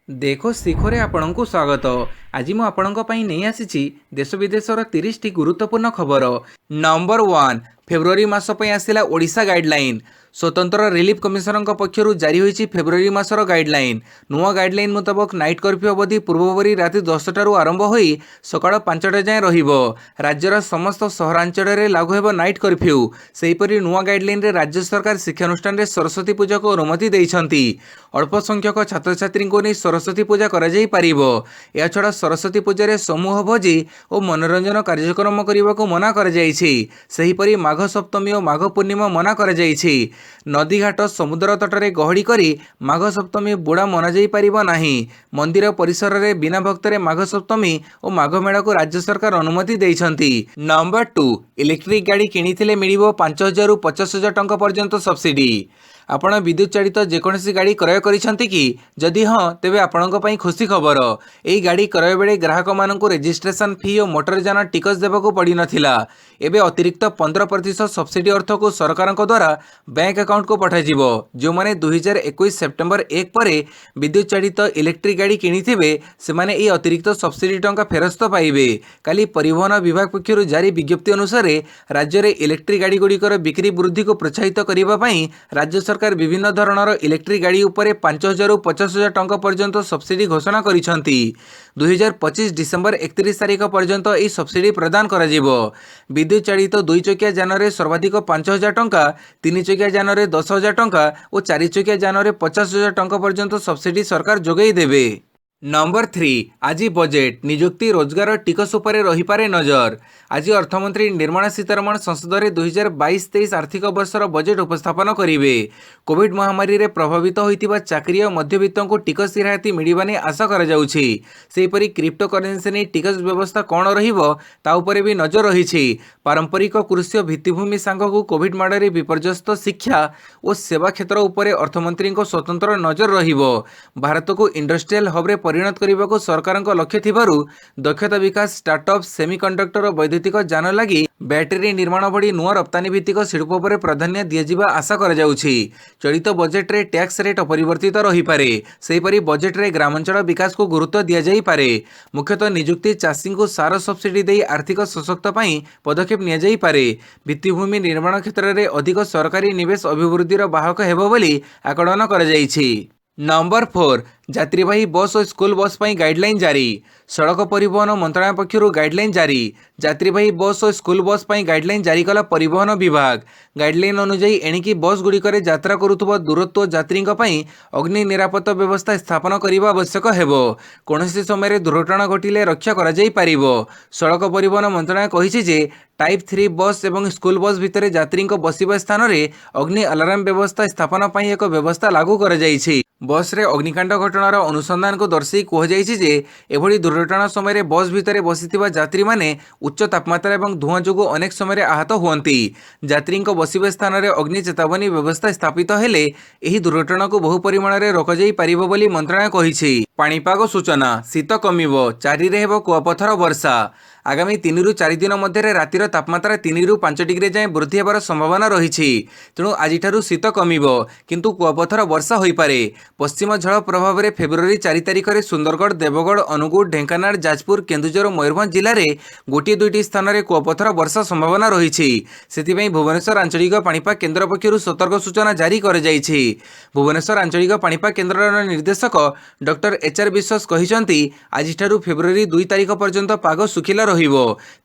देखो शिखरे आपणଙ୍କୁ स्वागत। आज ମୁଁ ଆପଣଙ୍କ ପାଇଁ ନେଇ ଆସିଛି ଦେଶ ବିଦେଶର 30ଟି ଗୁରୁତ୍ୱପୂର୍ଣ୍ଣ ଖବର। ନମ୍ବର 1 ଫେବ୍ରୁଆରୀ ମାସ ପାଇଁ ଆସିଲା ଓଡ଼ିଶା ଗାଇଡଲାଇନ୍। स्वतंत्र रिलीफ कमिशनर पक्षर जारी होती फेब्रुआरी मासर गाइडलाइन। नुआ गाइडलाइन मुताबक नाइट कर्फ्यू अवधि पूर्वपरी राति 10 आरंभ हो सका 5टा जाए राज्यर समस्त सहरांचल में लागू हो नाइट कर्फ्यू। सेहीपरि नुआ गाइडलाइन रे राज्य सरकार शिक्षानुष्ठान में सरस्वती पूजा को अनुमति देइछंती। अल्प संख्यक छात्र छात्री को नहीं सरस्वती पूजा करा छड़ा सरस्वती पूजा समूह भोजी और मनोरंजन कार्यक्रम करने को मना कर माघ सप्तमी और माघ पूर्णिमा मना कर नदीघाट समुद्र तटरे गहड़ी करी माघ सप्तमी बुड़ा मना जाई परिबो नाही। मंदिर परिसर रे बिना भक्तरे माघ सप्तमी और माघ मेला को राज्य सरकार अनुमति देइछंती। नंबर 2 इलेक्ट्रिक गाड़ी किनिथिले मिलिबो 5,000 रु 50,000 टंका पर्यंत सब्सिडी। आपण विद्युत चालित जेकोसी गाड़ी क्रय करिसेंती कि जदि हाँ तेबे आपणक पई खुशी खबर। एई गाड़ी क्रय बेले ग्राहक मानकु रजिस्ट्रेशन फी और मोटरयान टिकस देबाकू पड़ी नथिला। एबे अतिरिक्त 15% सब्सिडी अर्थ को सरकार द्वारा बैंक अकाउंट को पठाଯିबो। जो माने 2021 सेप्टेम्बर 1 पर विद्युत चालित इलेक्ट्रिक गाड़ी किनिथिबे सेमाने एई अतिरिक्त सब्सिडी टंका फेरस्त पाइबे। काली परिवहन विभाग पक्षरु जारी विज्ञप्ति अनुसार राज्य में इलेक्ट्रिक गाड़ी गुड़िकर बिक्री वृद्धि को प्रोत्साहित करने पई राज्य सरकार विभिन्न धरणर इलेक्ट्रिक गाड़ी उपरे 5,000 रु 50,000 टंका पर्यंत सब्सिडी घोषणा करिसंती। 2025 डिसेम्बर 31 तारिख पर्यंत यह सब्सिडी प्रदान करा जिवो। विद्युत चालित 2 चकिया यान में सर्वाधिक 5,000 टंका, 3 चकिया यान में 10,000 टंका और 4 चकिया यान में 50,000 टंका पर्यंत सब्सिडी सरकार जोगाई देबे। नंबर 3 आज बजेट नियुक्ति रोजगार टिकस उपरे रहीपारे नजर। आज अर्थमंत्री निर्मला सीतारमण संसद में 2022-23 आर्थिक वर्षर बजेट उपस्थापन करेंगे। कोविड महामारी रे प्रभावित होइतिबा चाकरी और मध्यवित्त को टिकस रिहाती मिलिबा नै आशा करा जाउछि। सेहीपरि क्रिप्टो करेन्सी नै टिकस व्यवस्था कौन रहिबो ता उपरे भी नजर रहिछि। पारंपरिक कृषि भित्तिभूमि सांगकु कोविड माडरे विपर्यस्त शिक्षा और सेवा क्षेत्र उपरे अर्थमंत्री को स्वतंत्र नजर रहिबो। भारत को इंडस्ट्रियल हब रे परिणत करने को सरकार लक्ष्य थिबारु दक्षता विकास स्टार्टअप सेमीकंडक्टर वैद्युतिक जान लगी बैटेरी निर्माण भड़ी नुआ रप्तानी भित्तिक शिल्प पर प्राधान्य दिया आशा करा जाउछि। चलित बजेट रे टैक्स रेट अपरिवर्तित रही पारे। सेहीपरि बजेट रे ग्रामांचल विकास को गुरुत्व दिया जाई पारे। मुख्यतः नियुक्ति चाषी को सार सब्सिडी दे आर्थिक सशक्त पई पदक्षेप निया जाई पारे। भित्तिभूमि निर्माण क्षेत्र में अधिक सरकारी निवेश अभिवृद्धिर वाहक हेबो बोली आकलन करा जाइछि। नंबर 4 यात्रीवाही बस और स्कूल बस पर गाइडलाइन जारी। सड़क परिवहन मंत्रालय पक्षर गाइडलाइन जारी। यात्रीवाही बस और स्कूल बस पर गाइडलाइन जारी कला परिवहन विभाग। गाइडलाइन अनुसार एणिकी बस गुड़िक यात्रा करुवा दूरत्व यात्री अग्नि निरापत्ता व्यवस्था स्थापन करने आवश्यक हेबो। कौनसी समय दुर्घटना घटिले रक्षा करा जाई पारिबो। सड़क परिवहन मंत्रालय कहिछि जे टाइप 3 बस और स्कूल बस भितर यात्री बसवा स्थान में अग्नि अलार्म व्यवस्था स्थापन पर एक व्यवस्था लागू कर बस रे अग्निकांड घटनार अनुसंधान को दर्शाई कहुଯାଇଛି एभली दुर्घटना समय बस भितर बसिथिबा यात्री माने उच्च तापमात्रा और धुआं जोगु अनेक समय आहत हुअंती। यात्री बसिबा स्थान में अग्नि चेतावनी व्यवस्था स्थापित हेले एही दुर्घटना को बहु परिमाण में रोकाई पारिबो बोली मंत्रालय कहिछि। पाणीपाग सूचना शीत कमिबो 4 रे हेबो कुआपथर वर्षा। आगामी 3 रु 4 दिन मध्य रातिर तापमात्रा 3 रु 5 डिग्री जाए वृद्धि होबार संभावना रही। तेणु आज शीत कमिबो किंतु कुआपथर वर्षा होई पारे। पश्चिम झड़ प्रभाव में फेब्रुआरी 4 तारिख में सुंदरगढ़, देवगढ़, अनुगुल, ढेंकानाल, जाजपुर, केन्दुझर और मयूरभंज जिले में गोटे दुईटी स्थान में कुआपथर वर्षा संभावना रही। से भुवनेश्वर आंचलिक पाणीपाग केन्द्र पक्षर सतर्क सूचना जारी कर भुवनेश्वर आंचलिक पाणीपाग केन्द्र निर्देशक डॉक्टर HR विश्वास कहते आज फेब्रुआरी 2 तारिख पर्यंत पाग सुखिला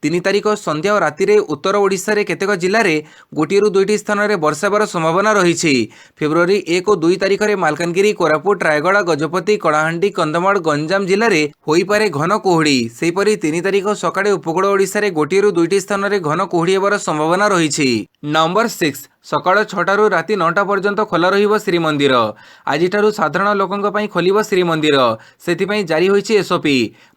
3 तारिख संध्या और राति उत्तर ओडिशा रे केतेक जिले में गोटे रु 2टी स्थान में वर्षा होबार संभावना रही। फेब्रुआरी 1 और 2 तारिख में मालकानगिरी, कोरापुट, रायगढ़, गजपति, कलाहांडी, कंधमाल, गंजाम जिले में होइपारे घन कुहुड़ी। सेहीपरि 3 तारिख सकाळे उपकूल ओडिशा रे गोटे रु 2टी स्थान में घन कुहुड़ी होबार संभावना रही। नंबर 6 सकाळ 6टारू राति 9टा पर्यंत खोला रहिबो श्रीमंदिर। आज साधारण लोकंक पई खोलिबो श्रीमंदिर। सेथिपई जारी होईछि SOP।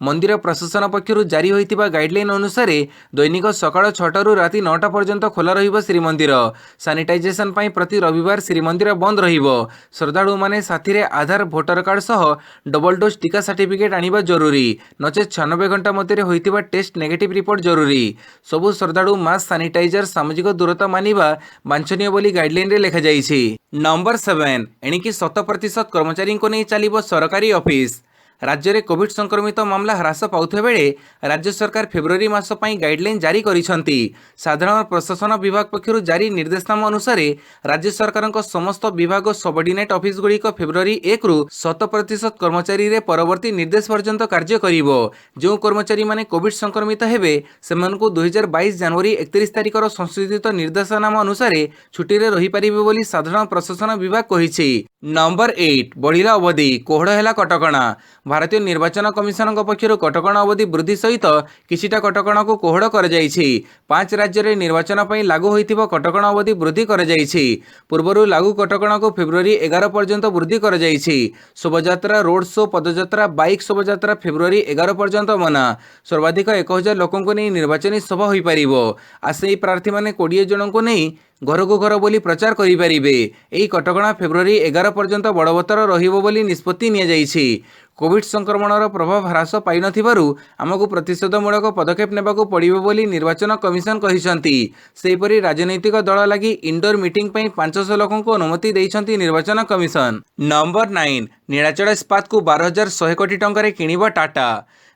मंदिर प्रशासन पक्षरु जारी होइतिबा गाइडलाइन अनुसार दैनिक सकाळ 6टारू राति 9टा पर्यंत खोला रहिबो श्रीमंदिर। सैनिटाइजेशन पई प्रति रविवार श्रीमंदिर बंद रहिबो। श्रद्धालु माने साथी रे आधार, भोटर कार्ड सह डबल डोज टीका सर्टिफिकेट आनिबा जरूरी। नचे 96 घंटा मध्य होइतिबा टेस्ट नेगेटिव रिपोर्ट जरूरी। सबु श्रद्धालु मास्क, सैनिटाइजर, सामाजिक दूरता मानिबा वांछनीय बोली गाइडलाइन रे लिखा जाइछि। नंबर 7 एणिकी 100% कर्मचारी को नहीं चलिबो सरकारी ऑफिस। राज्य में कोविड संक्रमित मामला ह्रास पाउथिबा बेले राज्य सरकार फेब्रुआरी मास पई गाइडलाइन जारी करिसंती। साधारण प्रशासन विभाग पक्षरु जारी निर्देशनामा अनुसार राज्य सरकार समस्त विभाग सबऑर्डिनेट ऑफिस गुड़िक फेब्रुआरी 1 रु 100% कर्मचारी रे परवर्ती निर्देश पर्यंत कार्य करिवो। जो कर्मचारी माने कोविड संक्रमित हेबे सेमानकु 2022 जनवरी 31 तारिखर संशोधित निर्देशनामा अनुसार छुट्टी रे रही परिबे बोली साधारण प्रशासन विभाग कहिछि। नंबर 8 बढ़िला अवधि कोहड़ हैला कटकणा। भारतीय निर्वाचन कमिशन पक्षर कटकणा अवधि वृद्धि सहित किछिटा कटकणा को कोहड़ कर जाइछि। 5 राज्य रे निर्वाचन पई लागू होइतिबा कटकणा अवधि वृद्धि कर जाइछि। पूर्वरु लागू कटकणा को फेब्रुआरी 11 पर्यंत वृद्धि कर जाइछि। शोभायात्रा, रोड शो, पदयात्रा, बाइक शोभायात्रा फेब्रुआरी 11 पर्यंत मना। सर्वाधिक 1000 लोकंको नै निर्वाचनी सभा होई परिबो। आसेई प्रार्थी माने 20 जन को नै घर को घर बोली प्रचार करि परिबे। एई कटकणा फेब्रुआरी 11 पर्यंत बड़बतर रहिबो बोली निष्पत्ति निया जाइछि। कोविड संक्रमणर प्रभाव ह्रास पाई नथिबारु आमको प्रतिशोधमूलक पदक्षेप नेबाकू पड़िबो बोली निर्वाचन कमिशन कहिसंती। सेहिपरि राजनैतिक दल लागि इंडोर मीटिंग पई 500 लोकंको अनुमति दैछंती निर्वाचन कमिशन। नंबर 9 नीलाचल इस्पात को 12100 कोटी टंका किणिबा टाटा।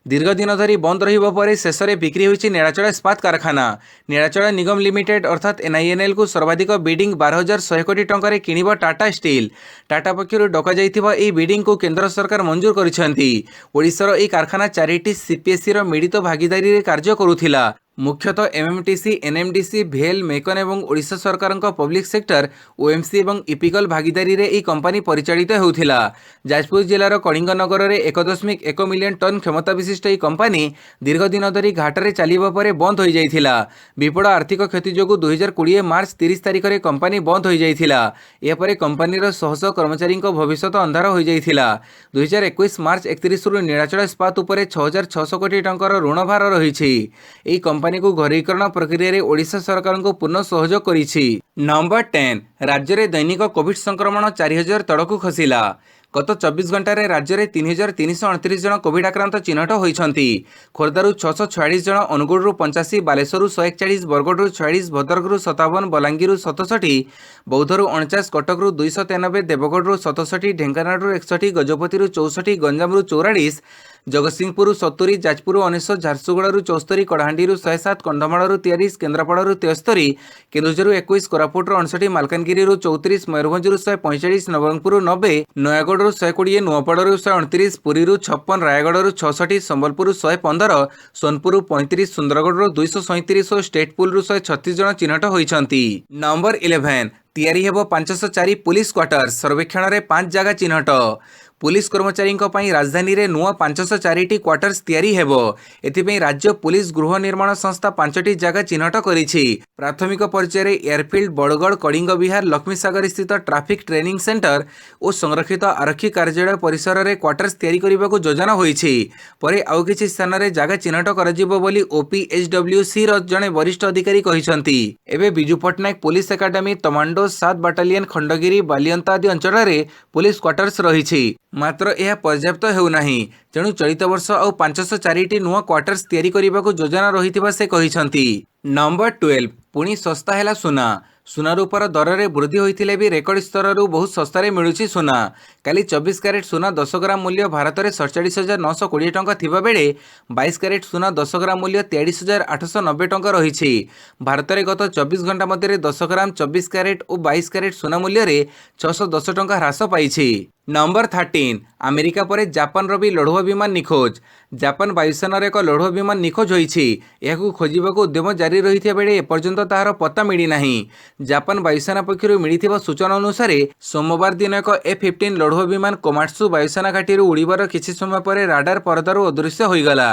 दीर्घ दिन धरी बंद रहिबा परे शेषरे बिक्री होइछि नीलाचल इस्पात कारखाना। नीलाचल निगम लिमिटेड अर्थात एनआईएनएल को सर्वाधिक बिडिंग 12100 कोटी टंका किणिबा टाटा स्टील। टाटा पक्षरु डका जाइथिबा एई बिडिंग को केंद्र सरकार मंजूर करिसेंती। ओडिशार एई कारखाना 4टी सीपीएससी रो मिलित भागीदारी रे कार्य करुथिला। मुख्यतः एमएमटीसी, एनएमडीसी, भेल, मेकन एवं ओडिशा सरकार पब्लिक सेक्टर ओएमसी एवं इपिकल भागीदारी रे एई कंपनी परिचालित हेउथिला। जाजपुर जिलार कलिंग नगर रे 1.1 मिलियन टन क्षमता विशिष्ट एई कंपनी दीर्घ दिन धरी घाटरे चलिबा परे बंद होई जाइथिला। विपद आर्थिक क्षति जोगु 2020 मार्च 30 तारिख रे कंपनी बंद होई जाइथिला। या परे कंपनीर शह कर्मचारी भविष्यत अंधार होई जाइथिला। 2021 मार्च 31 रु नीलाचल इस्पात उपरे 6600 कोटी टंकार ऋण भार रहिछि। एई कंपनी को घरीकरण प्रक्रिया रे ओडिशा सरकार को पूर्ण सहयोग करिछि। नंबर 10 राज्य रे दैनिक कोविड संक्रमण 4000 तड़कू खसिला। गत 24 घंटे राज्य में 3338 जन कोविड आक्रांत चिन्हट होइछंती। खोर्धारू 646 जन, अनुगुळरू 85, बालेश्वररू 141, बरगढ़रू 46, भद्रकरू 57, बलांगीररू 67, बौद्धरू 49, कटकरू 293, देवगढ़रू 67, ढेंकानाळरू 61, गजपतिरू 64, गंजामरू 44, जगतसिंहपुर 70, जाजपुर 19, झारसुगुड़ारू 74, कड़ाहांडीरू 107, कंधमालरू 33, केन्द्रापड़ारू 73, केन्दुझररू 21, कोरापुटरू 59, मालकानगिरीरू 34, मयूरभंजरू 145, नवरंगपुररू 90, नयागढ़रू 120, नुआपड़ारू 129, पुरीरू 56, रायगढ़रू 66, संबलपुररू 115, सोनपुररू 35, सुंदरगढ़रू 237 और स्टेटपुलरू 136 जन चिन्हट होइछंती। नंबर 11 तैयारी हेबो 504 पुलिस क्वार्टर। सर्वेक्षण रे 5 जगह चिन्हट। पुलिस कर्मचारी राजधानी रे नुआ 504 क्वार्टर्स तैयारी हेबो। एथिपई राज्य पुलिस गृह निर्माण संस्था 5टी जगह चिन्हट करिछि। प्राथमिक पर्यायर एयरफिल्ड, बड़गढ़, कलिंग विहार, लक्ष्मीसागर स्थित ट्राफिक ट्रेनिंग सेंटर और संरक्षित आरक्षी कार्यालय परिसर रे क्वार्टर्स तैयारी करबाकू योजना होइछि। परे आउ किछि स्थान रे जगह चिन्हट करजिबो बोली ओपीएचडब्ल्यूसी रो जने वरिष्ठ अधिकारी कहिसंती। एबे Biju Patnaik police academy, तमांडो 7 battalion, Khandagiri, Balianta आदि अंचल रे पुलिस क्वार्टर्स रहिछि। मात्र यह पर्याप्त हेउनाही। तेणु चलित वर्ष आउ 504 नुआ क्वार्टर्स तैयारी करबाकू योजना रहिथिबा से कहिसंती। नंबर 12 पुणी सस्ता हैला सुना। सुना रूपार दर में वृद्धि होइथिले भी रेकर्ड स्तर बहुत सस्तारे मिलुछि सुना। काली 24 कैरेट सुना 10 ग्राम मूल्य भारत में 47,920 टंका थिबा बेले 22 कैरेट सुना 10 ग्राम मूल्य 43,890 टंका रहिछि। भारत में गत 24 घंटा मध्य 10 ग्राम 24 कैरेट और 22 कैरेट सुना मूल्य रे 610 टंका ह्रास पाइछि। नंबर 13 अमेरिका पर जापान भी लड़ुआ विमान निखोज। जापान वायुसेनार एक लड़ुआ विमान निखोज होइछि। एहाकू खोजिबाकू उद्यम जारी रहिथिया बेले एपर्यंत ताहार पत्ता मिली नाही। जापान वायुसेना पक्षरु मिलिथिबा सूचना अनुसार सोमवार दिन एक F-15 लड़ुआ विमान कोमाट्सु वायुसेना घाटी उड़ीबार किछि समय पर राडार परदारू अदृश्य होइगला।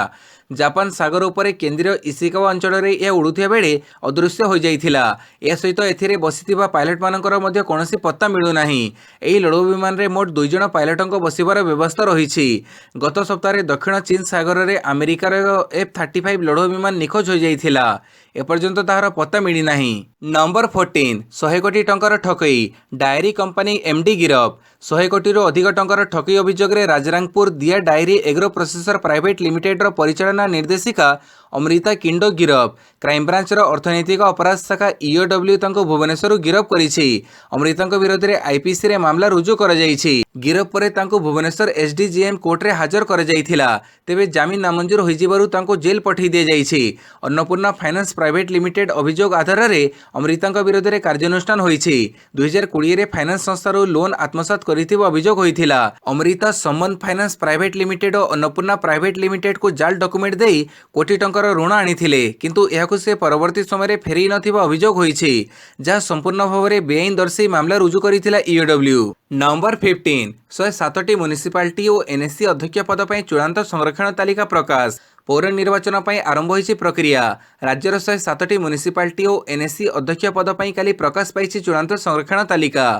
जापान सागर उपरे केंद्रीय इशिकावा अंचल रे यह उड़ुथिया बेले अदृश्य हो जाइथिला। या सहित एथिरे बसिथिबा पायलट मानकर मध्य कोनोसी पत्ता मिलु नाही। एही लड़ुआ विमान रे मोट 2 जण पायलटଙ୍କ बसिबार व्यवस्था रहिछि। गत सप्ताह दक्षिण चीन सागर रे अमेरिकार F-35 लड़ुआ विमान निखोज हो जाइथिला। एपर्यंत ताहार पत्ता मिली नाही। नंबर 14 100 कोटी टंकार ठकई डायरी कंपनी एमडी गिरफ 100 कोटी अधिक टंकार ठकई अभियोग में राजरांगपुर दिया dairy agro processor private limited परिचालना निर्देशिका अमृता किंडो गिरफ क्राइमब्रांचर अर्थनैतिक अपराध शाखा ईओडब्ल्यू भुवनेश्वर गिरफ करिछि। अमृता विरोध में आईपीसी रे मामला रुजु कर गिरफ पर भुवनेश्वर एसडीजीएम कोर्ट रे हाजर कर तेबे जमीन नामंजूर हो जेल पठाई दि जाइछि। अन्नपूर्णा फाइनान्स प्राइवेट लिमिटेड अभियोग आधार में अमृता विरोध में कार्यानुष्ठान होइछि। 2020 फाइनान्स संस्थार लोन आत्मसात करिथिबा अभियोग होइथिला। अमृता संबंध फाइनान्स प्राइवेट लिमिटेड और अन्नपूर्णा प्राइवेट लिमिटेड को जाल डॉक्यूमेंट देई कोटी टंकार ऋण आनिथिले किंतु एहाकु से परवर्ती समय फेरी नथिबा अभियोग होइछि, जहाँ संपूर्ण भाव में बेआईन दर्शाई मामला रुजु करिथिला ईओडब्ल्यू। नंबर 15 107टी म्युनिसिपालिटी और एनएससी अध्यक्ष पद पर चूड़ांत संरक्षण तालिका प्रकाश। पौर निर्वाचन पर आरंभ होइछि प्रक्रिया। राज्यर 107टी म्युनिसिपालिटी और एनएससी अध्यक्ष पद पर काली प्रकाश पाई चूड़ांत संरक्षण तालिका।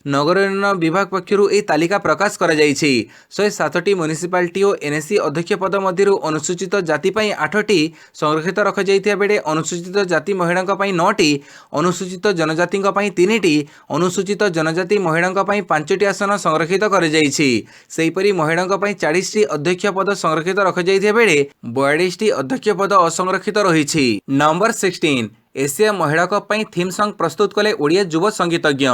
नगर उन्नयन विभाग पक्षर यह तालिका प्रकाश कर 107टी म्युनिसिपालिटी और एनएससी अध्यक्ष पद मध्य अनुसूचित जाति 8टी संरक्षित रखा बेले अनुसूचित जाति महिला 9टी, अनुसूचित जनजाति 3टी, अनुसूचित जनजाति महिला 5टी आसन संरक्षित कर महिला 40टी अध्यक्ष पद संरक्षित रखा बेले 42टी अध्यक्ष पद असंरक्षित रही। नंबर 16 एशिया महिला कप थीम सॉन्ग प्रस्तुत कले ओडिया युव संगीतज्ञ।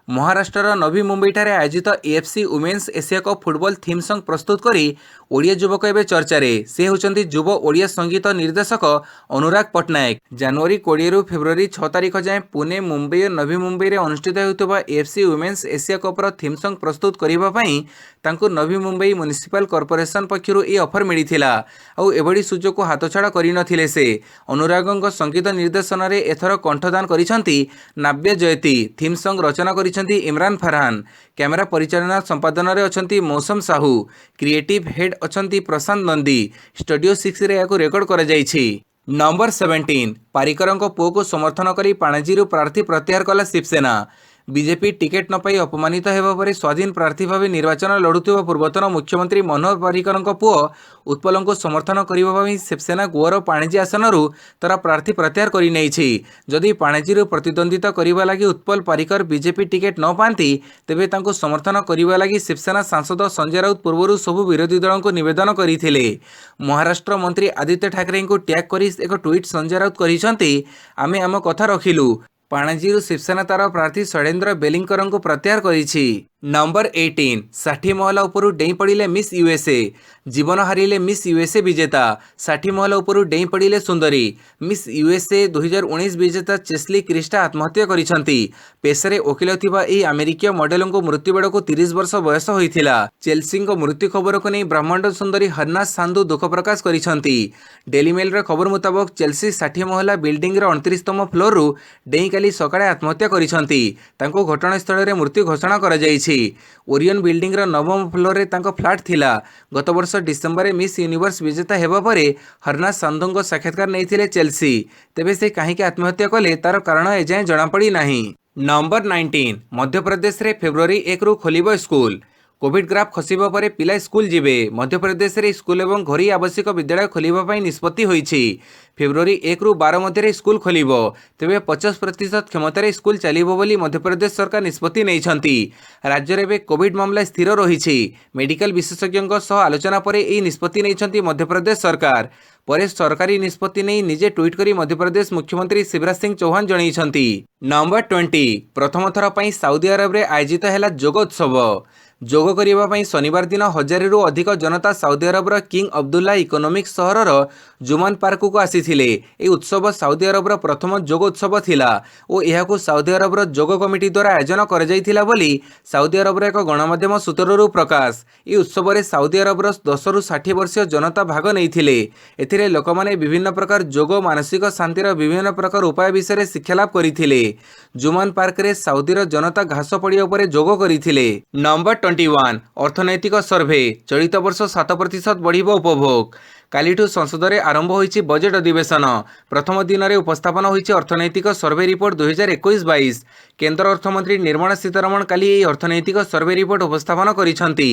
महाराष्ट्र नवी मुंबई ठारे आयोजित AFC women's Asia cup football theme song प्रस्तुत करी ओडिया युवक एवं चर्चा से होचंती युव ओडिया संगीत निर्देशक अनुराग पट्टनायक। जनवरी 20 रु फेब्रुआरी 6 तारिख जाए पुणे, मुंबई और नवी मुंबई रे अनुष्ठित होता एएफसी वुमेन्स एशिया कपर थीम सॉन्ग प्रस्तुत करने नवी मुंबई म्युनिसिपल कॉर्पोरेशन पक्षर ये ऑफर मिलता आउ एभली सुजोग को हाथछड़ा करनथिले। से अनुरागों संगीत निर्देशन में एथर कंठदान करिसेंती नाव्य जयती। थीम सॉन्ग रचना करिसेंती इमरान फरहान। कैमेरा परिचालना संपादन में अछंती मौसम साहू। क्रिएटिव हेड अछंती प्रशांत नंदी। स्टूडियो 6 रे याको रिकॉर्ड करा जायछि। नंबर 17 पारिकरंको पुओ को समर्थन करी पाणाजी प्रार्थी प्रत्याहार कला शिवसेना। बीजेपी टिकेट न पाई अपमानित हेबा परे स्वाधीन प्रार्थी भाव निर्वाचन लड़ुवा पूर्वतन मुख्यमंत्री मनोहर पर्रिकर पुओ उत्पल को समर्थन करने शिवसेना गुवर पाणिजी आसनरू तार प्रार्थी प्रत्याहार कर जदि पाणिजी प्रतिद्वंदिता करने लगी उत्पल पर्रिकर बीजेपी टिकेट न पाती तेबे तांको समर्थन करने लगी शिवसेना सांसद संजय राउत पूर्व सबु विरोधी दलों को निवेदन करते। महाराष्ट्र मंत्री आदित्य ठाकरे को टैग कर एक ट्वीट संजय राउत कहते आमे आम कथा रखिलु। पाणाजी शिवसेना तार प्रार्थी शैलेन्द्र बेलिंकर को प्रत्याहार करिछि। नंबर 18 साठी महला उपरू डेई पड़िले मिस यूएसए। जीवन हारिले मिस यूएसए विजेता। साठी महला उपरू डेई पड़िले सुंदरी। मिस यूएसए 2019 विजेता चेस्ली क्रिस्टा आत्महत्या करिसंती। पेशे वकिल थिबा एही अमेरिकीय मॉडल को मृत्यु बेड़ को 30 वर्ष बयस होइथिला। चेल्सी मृत्यु खबर को नहीं ब्रह्मांड सुंदरी हरना सांधु दुख प्रकाश करिसंती। डेली मेल खबर मुताबक चेल्सी साठी महला बिल्डिंग 29तम फ्लोर रु डेई काली सकाळे आत्महत्या करिसंती। तांको घटनास्थल में मृत्यु घोषणा करा जायछि। ओरियन बिल्डिंग नवम फ्लोर रे तांको फ्लैट थिला। गत वर्ष डिसेम्बर मिस यूनिवर्स विजेता हेबा परे हरना सांधु साक्षात्कार नहीं चेल्सी। तेबे से कहीं आत्महत्या कले तार कारण एजाए जनापड़ी नहीं। नंबर 19 मध्य प्रदेश रे फेब्रुआरी 1 रु खोलिबो स्कूल। कोविड ग्राफ खसिबा परे पिला स्कूल जिबे। मध्य प्रदेश रे स्कूल एवं घरोई आवश्यक विद्यालय खोलिबा पई निष्पत्ति होईछि। फेब्रुआरी 1 रु 12 मध्य स्कूल खोलिबो। तेबे 50% क्षमतार स्कूल चलिबो बोली मध्य प्रदेश सरकार निष्पत्ति नैछंती। राज्य रे कोविड मामला स्थिर रहिछि। मेडिकल विशेषज्ञों सह आलोचना परे एही निष्पत्ति नैछंती मध्य प्रदेश सरकार। परे सरकारी निष्पत्ति नहीं निजे ट्वीट करी मध्य प्रदेश मुख्यमंत्री शिवराज सिंह चौहान जनइछंती। नंबर 20 प्रथम थर पई सऊदी अरब रे आयोजित हैला योग उत्सव। योग करने शनिवार दिन 1000 रु अधिक जनता Saudi अरबर king Abdullah economic सहरर जुमान park को आसीथिले। ए उत्सव सऊदी अरबर प्रथम योग उत्सव थिला और यहाकू सऊदी अरबर योग कमिटी द्वारा आयोजन कर जाइथिला बोली सऊदी अरबर एक गणमाध्यम सूत्ररू प्रकाश। ए उत्सव रे सऊदी अरबर 10 रु 60 वर्षीय जनता भाग नैथिले। एथिरे लोकमाने विभिन्न प्रकार योग मानसिक शांतिर विभिन्न प्रकार उपाय विषय शिक्षा लाभ करिथिले। जुमान पार्क रे सऊदीर जनता घास पड़िया उपरे योग करिथिले। नंबर 21 अर्थनैतिक सर्वे चलित वर्ष 7% बढ़िबो उपभोग। कालीठू संसद में आरंभ होइछि बजेट अधिवेशन। प्रथम दिन में उपस्थापन होइछि अर्थनैतिक सर्वे रिपोर्ट 2021-22। केन्द्र अर्थमंत्री निर्मला सीतारमण काली ଏହି ଅର୍ଥନୈତିକ ସର୍ଭେ ରିପୋର୍ଟ ଉପସ୍ଥାପନ କରିଛନ୍ତି।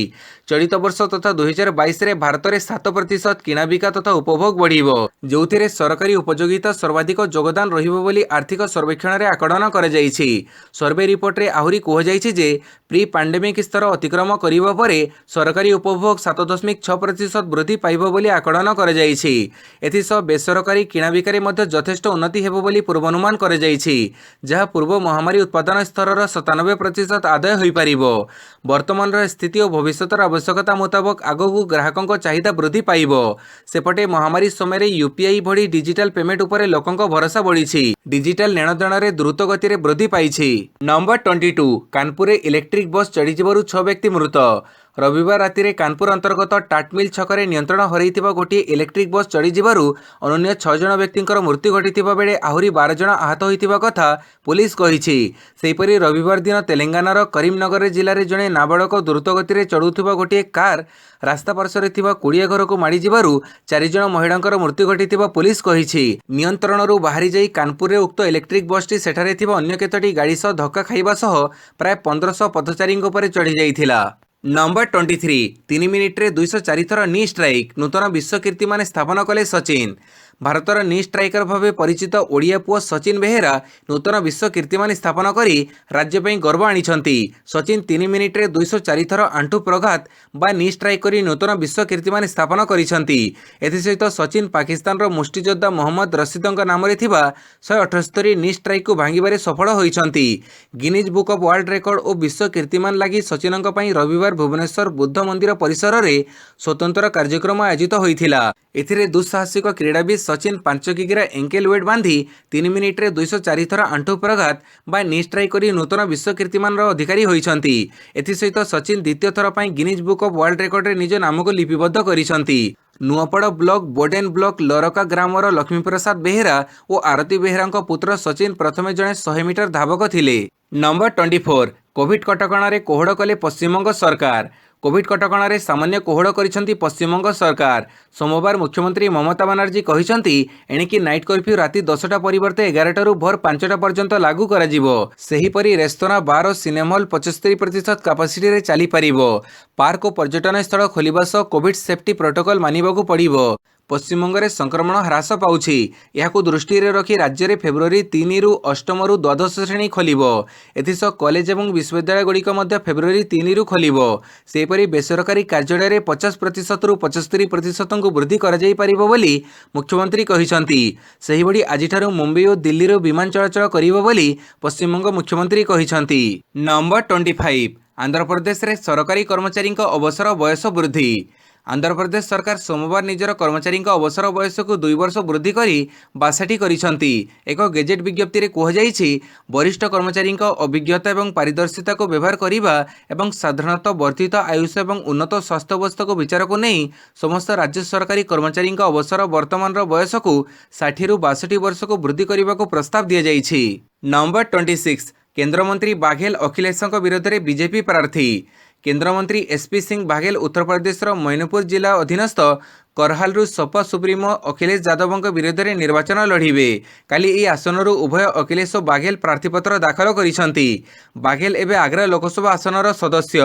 ଚଳିତ ବର୍ଷ ତଥା 2022ରେ ଭାରତରେ 7% କିଣାବିକା ତଥା ଉପଭୋଗ ବଢ଼ିବ, ଯେଉଁଥିରେ ସରକାରୀ ଉପଯୋଗିତା ସର୍ବାଧିକ ଯୋଗଦାନ ରହିବ ବୋଲି ଆର୍ଥିକ ସର୍ବେକ୍ଷଣରେ ଆକଳନ କରାଯାଇଛି। ସର୍ଭେ ରିପୋର୍ଟରେ ଆହୁରି କୁହାଯାଇଛି ଯେ ପ୍ରି ପାଣ୍ଡେମିକ୍ ସ୍ତର ଅତିକ୍ରମ କରିବା ପରେ ସରକାରୀ ଉପଭୋଗ 7.6% ବୃଦ୍ଧି ପାଇବ ବୋଲି ଆକଳନ କରାଯାଇଛି। ଏଥିସହ ବେସରକାରୀ କିଣାବିକାରେ ମଧ୍ୟ ଯଥେଷ୍ଟ ଉନ୍ନତି ହେବ ବୋଲି ପୂର୍ବାନୁମାନ କରାଯାଇଛି, ଯାହା ପୂର୍ବ ମହାମାରୀ ଉତ୍ପାଦନ ସ୍ତରର 97% ଆଦାୟ ହୋଇପାରିବ। ବର୍ତ୍ତମାନର ସ୍ଥିତି ଓ ଭବିଷ୍ୟତର ଆବଶ୍ୟକତା ମୁତାବକ ଆଗକୁ ଗ୍ରାହକଙ୍କ ଚାହିଦା ବୃଦ୍ଧି ପାଇବ। ସେପଟେ ମହାମାରୀ ସମୟରେ ୟୁପିଆଇ ଭଳି ଡିଜିଟାଲ ପେମେଣ୍ଟ ଉପରେ ଲୋକଙ୍କ ଭରସା ବଢ଼ିଛି। ଡିଜିଟାଲ ନେଣଦେଣରେ ଦ୍ରୁତ ଗତିରେ ବୃଦ୍ଧି ପାଇଛି। ନମ୍ବର 22 କାନପୁରରେ ଇଲେକ୍ଟ୍ରିକ୍ ବସ୍ ଚଢ଼ିଯିବାରୁ 6 ବ୍ୟକ୍ତି ମୃତ। ରବିବାର ରାତିରେ କାନପୁର ଅନ୍ତର୍ଗତ ଟାଟମିଲ୍ ଛକରେ ନିୟନ୍ତ୍ରଣ ହରାଇଥିବା ଗୋଟିଏ ଇଲେକ୍ଟ୍ରିକ୍ ବସ୍ ଚଢ଼ିଯିବାରୁ ଅନନ୍ୟ 6 ଜଣ ବ୍ୟକ୍ତିଙ୍କର ମୃତ୍ୟୁ ଘଟିଥିବା ବେଳେ ଆହୁରି 12 ଜଣ ଆହତ ହୋଇଥିବା କଥା ପୁଲିସ କହିଛି। ସେହିପରି ରବିବାର ଦିନ ତେଲେଙ୍ଗାନାର କରିମନଗର ଜିଲ୍ଲାରେ ଜଣେ ନାବାଳକ ଦ୍ରୁତଗତିରେ ଚଢ଼ୁଥିବା ଗୋଟିଏ କାର୍ ରାସ୍ତା ପାର୍ଶ୍ୱରେ ଥିବା କୁଡ଼ିଆ ଘରକୁ ମାଡ଼ିଯିବାରୁ 4 ଜଣ ମହିଳାଙ୍କର ମୃତ୍ୟୁ ଘଟିଥିବା ପୁଲିସ କହିଛି। ନିୟନ୍ତ୍ରଣରୁ ବାହାରିଯାଇ କାନପୁରରେ ଉକ୍ତ ଇଲେକ୍ଟ୍ରିକ୍ ବସ୍ଟି ସେଠାରେ ଥିବା ଅନ୍ୟ କେତୋଟି ଗାଡ଼ି ସହ ଧକ୍କା ଖାଇବା ସହ ପ୍ରାୟ 1500 ପଥଚାରୀଙ୍କ ଉପରେ ଚଢ଼ିଯାଇଥିଲା। ନମ୍ବର 23 3 ମିନିଟ୍ରେ 204 ଥର ନି ଷ୍ଟ୍ରାଇକ୍, ନୂତନ ବିଶ୍ୱକୀର୍ତ୍ତିମାନ ସ୍ଥାପନ କଲେ ସଚିନ। ଭାରତର ନି ଷ୍ଟ୍ରାଇକର ଭାବେ ପରିଚିତ ଓଡ଼ିଆ ପୁଅ ସଚିନ ବେହେରା ନୂତନ ବିଶ୍ୱକୀର୍ତ୍ତିମାନ ସ୍ଥାପନ କରି ରାଜ୍ୟ ପାଇଁ ଗର୍ବ ଆଣିଛନ୍ତି। ସଚିନ 3 ମିନିଟ୍ରେ 204 ଥର ଆଣ୍ଠୁ ପ୍ରଘାତ ବା ନି ଷ୍ଟ୍ରାଇକ୍ କରି ନୂତନ ବିଶ୍ୱକୀର୍ତ୍ତିମାନ ସ୍ଥାପନ କରିଛନ୍ତି। ଏଥିସହିତ ସଚିନ ପାକିସ୍ତାନର ମୁଷ୍ଟିଯୋଦ୍ଧା ମହମ୍ମଦ ରସିଦଙ୍କ ନାମରେ ଥିବା 178 ନି ଷ୍ଟ୍ରାଇକ୍କୁ ଭାଙ୍ଗିବାରେ ସଫଳ ହୋଇଛନ୍ତି। Guinness book of world record ଓ ବିଶ୍ୱକୀର୍ତ୍ତିମାନ ଲାଗି ସଚିନଙ୍କ ପାଇଁ ରବିବାର ଭୁବନେଶ୍ୱର ବୁଦ୍ଧ ମନ୍ଦିର ପରିସରରେ ସ୍ୱତନ୍ତ୍ର କାର୍ଯ୍ୟକ୍ରମ ଆୟୋଜିତ ହୋଇଥିଲା। ଏଥିରେ ଦୁଃସାହସିକ କ୍ରୀଡ଼ାବିତ ସଚିନ 5 କିଗ୍ରା ଏଙ୍କେଲ ୱେଟ୍ ବାନ୍ଧି 3 ମିନିଟ୍ରେ 204 ଥର ଆଣ୍ଠୁ ପ୍ରଘାତ ବା ନି ଷ୍ଟ୍ରାଇକ୍ କରି ନୂତନ ବିଶ୍ୱକୀର୍ତ୍ତିମାନର ଅଧିକାରୀ ହୋଇଛନ୍ତି। ଏଥିସହିତ ସଚିନ ଦ୍ୱିତୀୟ ଥର ପାଇଁ ଗିନିଜ୍ ବୁକ୍ ଅଫ୍ ୱାର୍ଲଡ ରେକର୍ଡରେ ନିଜ ନାମକୁ ଲିପିବଦ୍ଧ କରିଛନ୍ତି। ନୂଆପଡ଼ା ବ୍ଲକ ବୋଡେନ ବ୍ଲକ ଲରକା ଗ୍ରାମର ଲକ୍ଷ୍ମୀପ୍ରସାଦ ବେହେରା ଓ ଆରତୀ ବେହେରାଙ୍କ ପୁତ୍ର ସଚିନ ପ୍ରଥମେ ଜଣେ 100 ମିଟର ଧାବକ ଥିଲେ। ନମ୍ବର 24 କୋଭିଡ୍ କଟକଣାରେ କୋହଳ କଲେ ପଶ୍ଚିମବଙ୍ଗ ସରକାର। କୋଭିଡ୍ କଟକଣାରେ ସାମାନ୍ୟ କୋହଳ କରିଛନ୍ତି ପଶ୍ଚିମବଙ୍ଗ ସରକାର। ସୋମବାର ମୁଖ୍ୟମନ୍ତ୍ରୀ ମମତା ବାନାର୍ଜୀ କହିଛନ୍ତି ଏଣିକି ନାଇଟ୍ କର୍ଫ୍ୟୁ ରାତି 10ଟା ପରିବର୍ତ୍ତେ 11ଟାରୁ ଭୋର 5ଟା ପର୍ଯ୍ୟନ୍ତ ଲାଗୁ କରାଯିବ। ସେହିପରି ରେସ୍ତୋରାଁ, ବାର୍ ଓ ସିନେମା ହଲ୍ 75% କାପାସିଟିରେ ଚାଲିପାରିବ। ପାର୍କ ଓ ପର୍ଯ୍ୟଟନ ସ୍ଥଳ ଖୋଲିବା ସହ କୋଭିଡ୍ ସେଫ୍ଟି ପ୍ରୋଟୋକଲ ମାନିବାକୁ ପଡ଼ିବ। ପଶ୍ଚିମବଙ୍ଗରେ ସଂକ୍ରମଣ ହ୍ରାସ ପାଉଛି। ଏହାକୁ ଦୃଷ୍ଟିରେ ରଖି ରାଜ୍ୟରେ ଫେବୃଆରୀ 3ରୁ ଅଷ୍ଟମରୁ ଦ୍ୱାଦଶ ଶ୍ରେଣୀ ଖୋଲିବ। ଏଥିସହ କଲେଜ ଏବଂ ବିଶ୍ୱବିଦ୍ୟାଳୟଗୁଡ଼ିକ ମଧ୍ୟ ଫେବୃଆରୀ 3ରୁ ଖୋଲିବ। ସେହିପରି ବେସରକାରୀ କାର୍ଯ୍ୟାଳୟରେ 50%ରୁ 75%ଙ୍କୁ ବୃଦ୍ଧି କରାଯାଇପାରିବ ବୋଲି ମୁଖ୍ୟମନ୍ତ୍ରୀ କହିଛନ୍ତି। ସେହିଭଳି ଆଜିଠାରୁ ମୁମ୍ବାଇ ଓ ଦିଲ୍ଲୀରୁ ବିମାନ ଚଳାଚଳ କରିବ ବୋଲି ପଶ୍ଚିମବଙ୍ଗ ମୁଖ୍ୟମନ୍ତ୍ରୀ କହିଛନ୍ତି। ନମ୍ବର 25 ଆନ୍ଧ୍ରପ୍ରଦେଶରେ ସରକାରୀ କର୍ମଚାରୀଙ୍କ ଅବସର ବୟସ ବୃଦ୍ଧି। ଆନ୍ଧ୍ରପ୍ରଦେଶ ସରକାର ସୋମବାର ନିଜର କର୍ମଚାରୀଙ୍କ ଅବସର ବୟସକୁ 2 ବର୍ଷ ବୃଦ୍ଧି କରି 62 କରିଛନ୍ତି। ଏକ ଗେଜେଟ୍ ବିଜ୍ଞପ୍ତିରେ କୁହାଯାଇଛି ବରିଷ୍ଠ କର୍ମଚାରୀଙ୍କ ଅଭିଜ୍ଞତା ଏବଂ ପାରିଦର୍ଶିତାକୁ ବ୍ୟବହାର କରିବା ଏବଂ ସାଧାରଣତଃ ବର୍ଦ୍ଧିତ ଆୟୁଷ ଏବଂ ଉନ୍ନତ ସ୍ୱାସ୍ଥ୍ୟାବସ୍ଥାକୁ ବିଚାରକୁ ନେଇ ସମସ୍ତ ରାଜ୍ୟ ସରକାରୀ କର୍ମଚାରୀଙ୍କ ଅବସର ବର୍ତ୍ତମାନର ବୟସକୁ 60ରୁ 62 ବର୍ଷକୁ ବୃଦ୍ଧି କରିବାକୁ ପ୍ରସ୍ତାବ ଦିଆଯାଇଛି। ନମ୍ବର 26 କେନ୍ଦ୍ରମନ୍ତ୍ରୀ ବାଘେଲ ଅଖିଲେଶଙ୍କ ବିରୋଧରେ ବିଜେପି ପ୍ରାର୍ଥୀ। କେନ୍ଦ୍ରମନ୍ତ୍ରୀ ଏସ୍ପି ସିଂ ବାଘେଲ ଉତ୍ତରପ୍ରଦେଶର ମୈନପୁର ଜିଲ୍ଲା ଅଧୀନସ୍ଥ କରହାଲରୁ ସପା ସୁପ୍ରିମୋ ଅଖିଲେଶ ଯାଦବଙ୍କ ବିରୋଧରେ ନିର୍ବାଚନ ଲଢ଼ିବେ। କାଲି ଏହି ଆସନରୁ ଉଭୟ ଅଖିଲେଶ ଓ ବାଘେଲ ପ୍ରାର୍ଥୀପତ୍ର ଦାଖଲ କରିଛନ୍ତି। ବାଘେଲ ଏବେ ଆଗ୍ରା ଲୋକସଭା ଆସନର ସଦସ୍ୟ।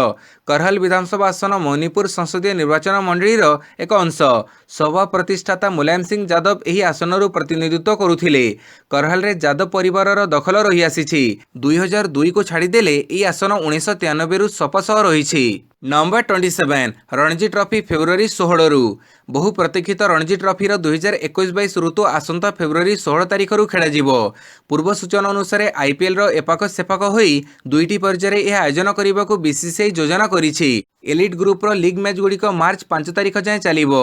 କରହାଲ ବିଧାନସଭା ଆସନ ମଣିପୁର ସଂସଦୀୟ ନିର୍ବାଚନ ମଣ୍ଡଳୀର ଏକ ଅଂଶ। ସପା ପ୍ରତିଷ୍ଠାତା ମୁଲାୟମ ସିଂ ଯାଦବ ଏହି ଆସନରୁ ପ୍ରତିନିଧିତ୍ୱ କରୁଥିଲେ। କରହାଲରେ ଯାଦବ ପରିବାରର ଦଖଲ ରହିଆସିଛି। 2002କୁ ଛାଡ଼ିଦେଲେ ଏହି ଆସନ 1993ରୁ ସପା ସହ ରହିଛି। ନମ୍ବର 27 ରଣଜୀ ଟ୍ରଫି ଫେବୃଆରୀ 16ରୁ। ବହୁ ପ୍ରତୀକ୍ଷିତ ରଣଜୀ ଟ୍ରଫିର 2021-22 ଋତୁ ଆସନ୍ତା ଫେବୃଆରୀ 16 ତାରିଖରୁ ଖେଳାଯିବ। ପୂର୍ବ ସୂଚନା ଅନୁସାରେ ଆଇପିଏଲ୍ର ଏପାଖ ସେପାଖ ହୋଇ 2ଟି ପର୍ଯ୍ୟାୟରେ ଏହା ଆୟୋଜନ କରିବାକୁ ବିସିସିଆଇ ଯୋଜନା କରିଛି। ଏଲିଟ୍ ଗ୍ରୁପର ଲିଗ୍ ମ୍ୟାଚ୍ଗୁଡ଼ିକ ମାର୍ଚ୍ଚ 5 ତାରିଖ ଯାଏଁ ଚାଲିବ।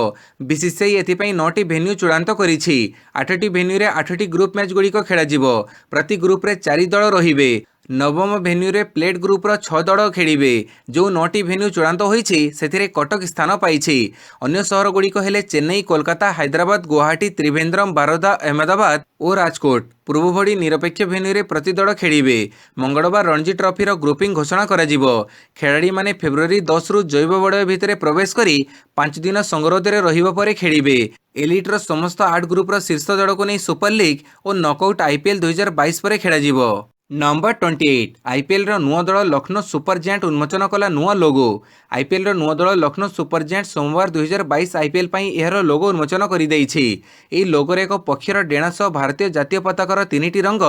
ବିସିସିଆଇ ଏଥିପାଇଁ 9ଟି ଭେନ୍ୟୁ ଚୂଡ଼ାନ୍ତ କରିଛି। 8ଟି ଭେନ୍ୟୁରେ 8ଟି ଗ୍ରୁପ୍ ମ୍ୟାଚ୍ଗୁଡ଼ିକ ଖେଳାଯିବ। ପ୍ରତି ଗ୍ରୁପରେ 4 ଦଳ ରହିବେ। ନବମ ଭେନ୍ୟୁରେ ପ୍ଲେଟ୍ ଗ୍ରୁପର 6 ଦଳ ଖେଳିବେ। ଯେଉଁ 9ଟି ଭେନ୍ୟୁ ଚୂଡ଼ାନ୍ତ ହୋଇଛି ସେଥିରେ କଟକ ସ୍ଥାନ ପାଇଛି। ଅନ୍ୟ ସହରଗୁଡ଼ିକ ହେଲେ ଚେନ୍ନାଇ, କୋଲକାତା, ହାଇଦ୍ରାବାଦ, ଗୁଆହାଟୀ, ତ୍ରିଭେନ୍ଦ୍ରମ, ବାରଦା, ଅହମ୍ମଦାବାଦ ଓ ରାଜକୋଟ। ପୂର୍ବ ଭଳି ନିରପେକ୍ଷ ଭେନ୍ୟୁରେ ପ୍ରତି ଦଳ ଖେଳିବେ। ମଙ୍ଗଳବାର ରଣଜୀ ଟ୍ରଫିର ଗ୍ରୁପିଂ ଘୋଷଣା କରାଯିବ। ଖେଳାଳିମାନେ ଫେବୃଆରୀ 10ରୁ ଜୈବ ବଳୟ ଭିତରେ ପ୍ରବେଶ କରି 5 ଦିନ ସଙ୍ଗରୋଧରେ ରହିବା ପରେ ଖେଳିବେ। ଏଲିଟ୍ର ସମସ୍ତ 8 ଗ୍ରୁପର ଶୀର୍ଷ ଦଳକୁ ନେଇ ସୁପର ଲିଗ୍ ଓ ନକ୍ଆଉଟ୍ ଆଇପିଏଲ୍ 2022 ପରେ ଖେଳାଯିବ। नंबर 28 आईपीएल रो नुआ दल लखनऊ सुपर जायंट उन्मोचन कला नुआ लोगो। आईपीएल रो नुआ दल लखनऊ सुपर जायंट सोमवार 2022 आईपीएल पई एहर लोगो उन्मोचन करि देइछि। एही लोगोरे एक पक्षीर डेणा सह भारतीय जातीय पताकार तीनिटी रंग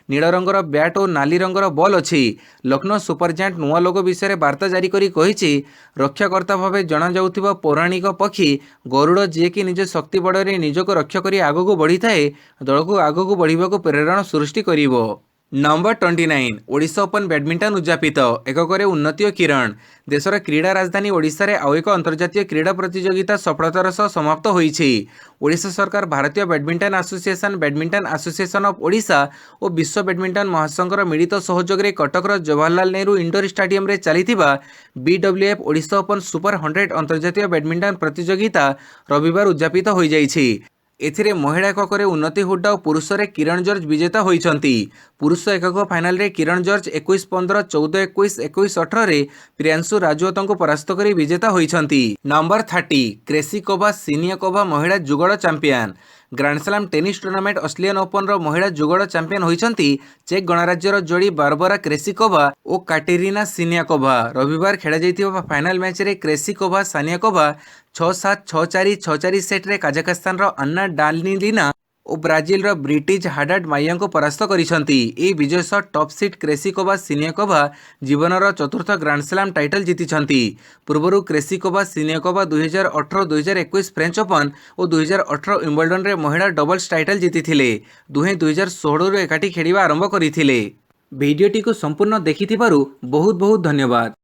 नील रंगर बैट और नाली रंगर बॉल अछि। लखनऊ सुपर जायंट नुआ लोगो विषय वार्ता जारी करी कहिछि रक्षाकर्ता भावे जणा जाउथिबा पौराणिक पक्षी गरुड़ जे कि निज शक्ति बड़े निजको रक्षा करी आगको बढ़ी थाए दल को आगको बढ़िबाको प्रेरणा सृष्टि करिवो। नंबर 29 ओडिशा ओपन बैडमिंटन उद्यापित एककरे उन्नति और किरण। देशर क्रीड़ा राजधानी ओडिशा रे आउ एक अंतर्जातीय क्रीड़ा प्रतियोगिता सफलतार सह समाप्त होईछि। ओडिशा सरकार भारतीय बैडमिंटन एसोसिएशन ऑफ ओडिशा और विश्व बैडमिंटन महासंघर मिलित सहयोग रे कटकर जवाहरलाल नेहरू इंडोर स्टेडियम रे चलीथिबा बीडब्ल्यूएफ ओडिशा ओपन सुपर 100 अंतर्जातीय बैडमिंटन प्रतियोगिता रविवार उद्यापित हो जाइछि। एथिरे महिला एककरे उन्नति हुड्डा और पुरुष रे किरण जॉर्ज विजेता होइछंती। पुरुष एकक फाइनल रे किरण जॉर्ज 21-15, 14-21, 21-18 रे प्रियांशु राजवत को परास्त करी विजेता होइछंती। नंबर 30 क्रेसिकोवा सिनियाकोवा महिला जुगड़ champion. Grand slam tennis tournament Australian open रो महिला जुगड़ चैंपियन होइछंती चेक गणराज्यर जोड़ी बारबरा क्रेसिकोवा और काटेरिना सिनियाकोवा। रविवार खेला जाइथिबा फाइनल मैच रे क्रेसिकोवा सानियाकोवा 6-7, 6-4, 6-4 सेट रे काजाखस्तान रो अन्ना डालनिलिना और ब्राजिल रो ब्रिटिश हाडाड माइया को परास्त करिसंती। ए विजय सह टॉप सीड क्रेसिकोवा सिनियाकोवा जीवनर चतुर्थ ग्रांडस्लाम टाइटल जीतिछंती। पूर्वरु क्रेसिकोवा सिनियाकोवा 2018, 2021 फ्रेंच ओपन और 2018 विंबलडन रे महिला डबल्स टाइटल जीतिथिले। दुहे 2016 रो एकाठी खेलिबा आरंभ करिथिले। भिडियोटी को संपूर्ण देखिथिबारु बहुत बहुत धन्यवाद।